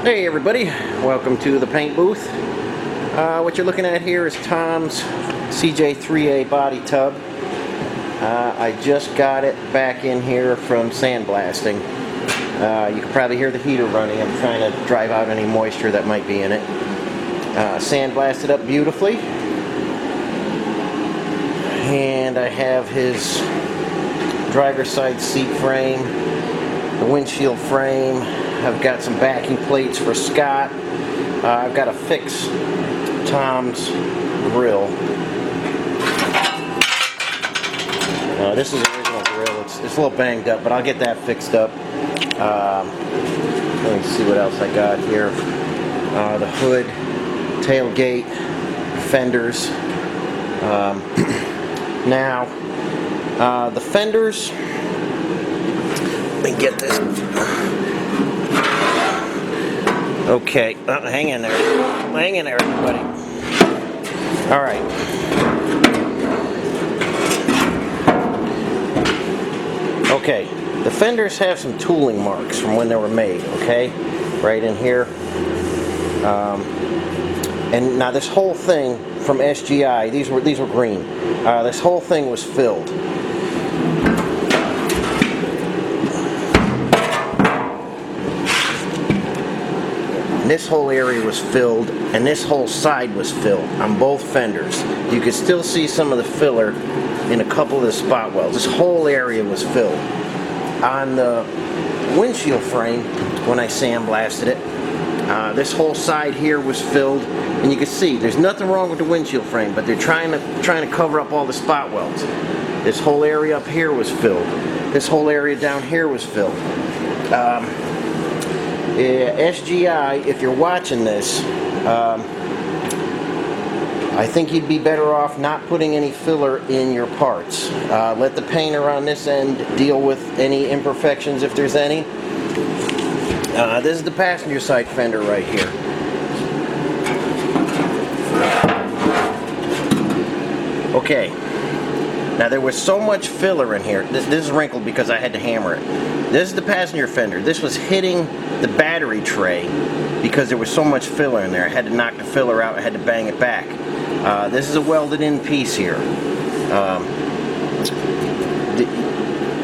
Hey everybody, welcome to the paint booth. What you're looking at here is Tom's CJ3A body tub. I just got it back in here from sandblasting. You can probably hear the heater running. I'm trying to drive out any moisture that might be in it. Sandblasted up beautifully. And I have his driver's side seat frame, the windshield frame. I've got some backing plates for Scott. I've got to fix Tom's grill. This is the original grill. It's a little banged up, but I'll get that fixed up. Let me see what else I got here. The hood, tailgate, fenders. Now, the fenders, let me get this. Okay, hang in there. Hang in there, everybody. All right. Okay, the fenders have some tooling marks from when they were made, okay? Right in here. And now this whole thing from SGI, these were green. This whole thing was filled. This whole area was filled, and this whole side was filled on both fenders. You could still see some of the filler in a couple of the spot welds. This whole area was filled. On the windshield frame, when I sandblasted it, this whole side here was filled, and you can see there's nothing wrong with the windshield frame, but they're trying to cover up all the spot welds. This whole area up here was filled. This whole area down here was filled. SGI, if you're watching this, I think you'd be better off not putting any filler in your parts. Let the painter on this end deal with any imperfections if there's any. This is the passenger side fender right here. Okay, now there was so much filler in here. This is wrinkled because I had to hammer it. This is the passenger fender. This was hitting the battery tray because there was so much filler in there. I had to knock the filler out. I had to bang it back. This is a welded in piece here.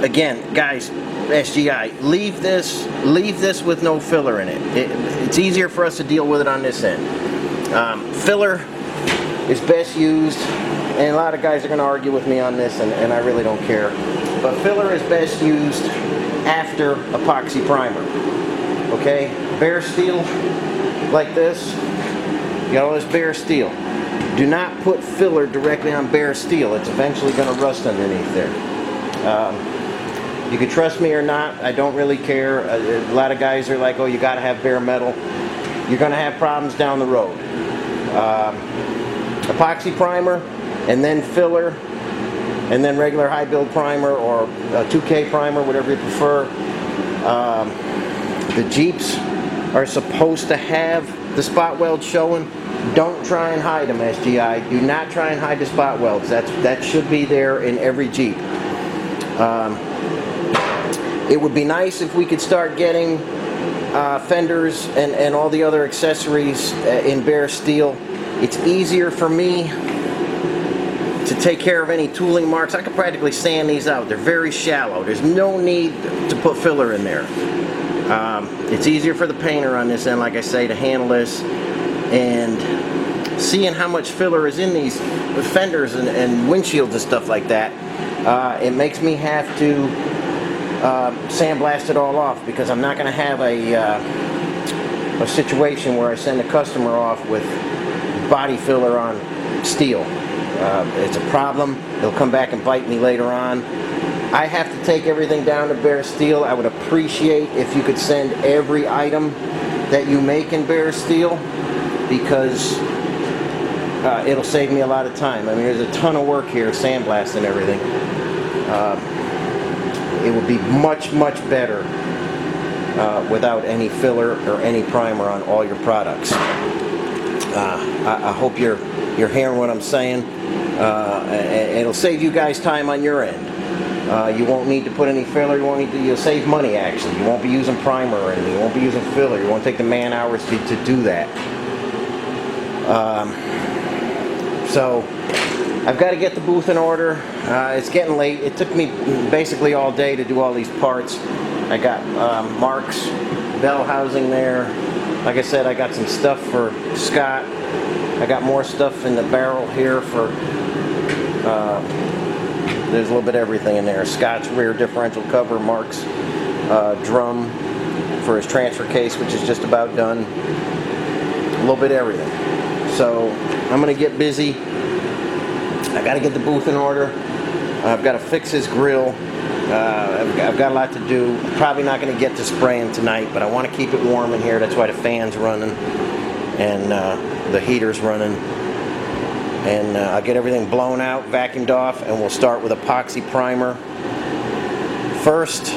Again, guys, SGI, leave this with no filler in it. It's easier for us to deal with it on this end. Filler is best used, and a lot of guys are going to argue with me on this, and I really don't care. But filler is best used after epoxy primer. Okay, bare steel like this, you got all this bare steel. Do not put filler directly on bare steel. It's eventually going to rust underneath there. You can trust me or not, I don't really care. A lot of guys are like, oh, you got to have bare metal. You're going to have problems down the road. Epoxy primer, and then filler, and then regular high build primer or a 2K primer, whatever you prefer. The Jeeps are supposed to have the spot welds showing. Don't try and hide them, SGI. Do not try and hide the spot welds. That should be there in every Jeep. It would be nice if we could start getting fenders and all the other accessories in bare steel. It's easier for me to take care of any tooling marks. I could practically sand these out. They're very shallow. There's no need to put filler in there. It's easier for the painter on this end, like I say, to handle this. And seeing how much filler is in these fenders and windshields and stuff like that, it makes me have to sandblast it all off, because I'm not going to have a situation where I send a customer off with body filler on steel. It's a problem. It'll come back and bite me later on. I have to take everything down to bare steel. I would appreciate if you could send every item that you make in bare steel, because it'll save me a lot of time. I mean, there's a ton of work here, sandblasting everything. It would be much, much better without any filler or any primer on all your products. I hope you're hearing what I'm saying. It'll save you guys time on your end. You won't need to put any filler. You'll save money actually. You won't be using primer or anything. You won't be using filler. You won't take the man hours to do that. So I've got to get the booth in order. It's getting late. It took me basically all day to do all these parts. I got Mark's bell housing there. Like I said, I got some stuff for Scott. I got more stuff in the barrel here for, there's a little bit of everything in there. Scott's rear differential cover, Mark's drum for his transfer case, which is just about done. A little bit of everything. So I'm going to get busy. I got to get the booth in order. I've got to fix his grill. I've got a lot to do. Probably not going to get to spraying tonight, but I want to keep it warm in here. That's why the fan's running and the heater's running. And I'll get everything blown out, vacuumed off, and we'll start with epoxy primer. First,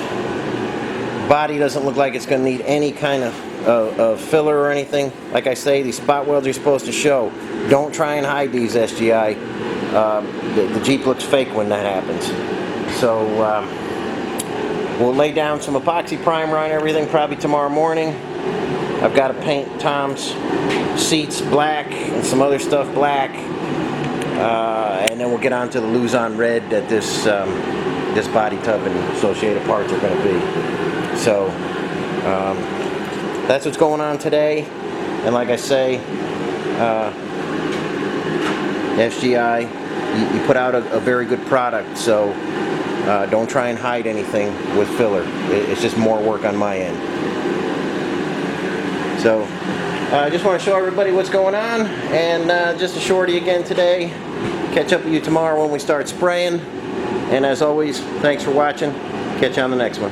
body doesn't look like it's going to need any kind of filler or anything. Like I say, these spot welds are supposed to show. Don't try and hide these, SGI. The Jeep looks fake when that happens. So we'll lay down some epoxy primer on everything probably tomorrow morning. I've got to paint Tom's seats black and some other stuff black. And then we'll get on to the Luzon red that this body tub and associated parts are going to be. So that's what's going on today. And like I say, SGI, you put out a very good product, so don't try and hide anything with filler. It's just more work on my end. So I just want to show everybody what's going on, and just a shorty again today. Catch up with you tomorrow when we start spraying. And as always, thanks for watching. Catch you on the next one.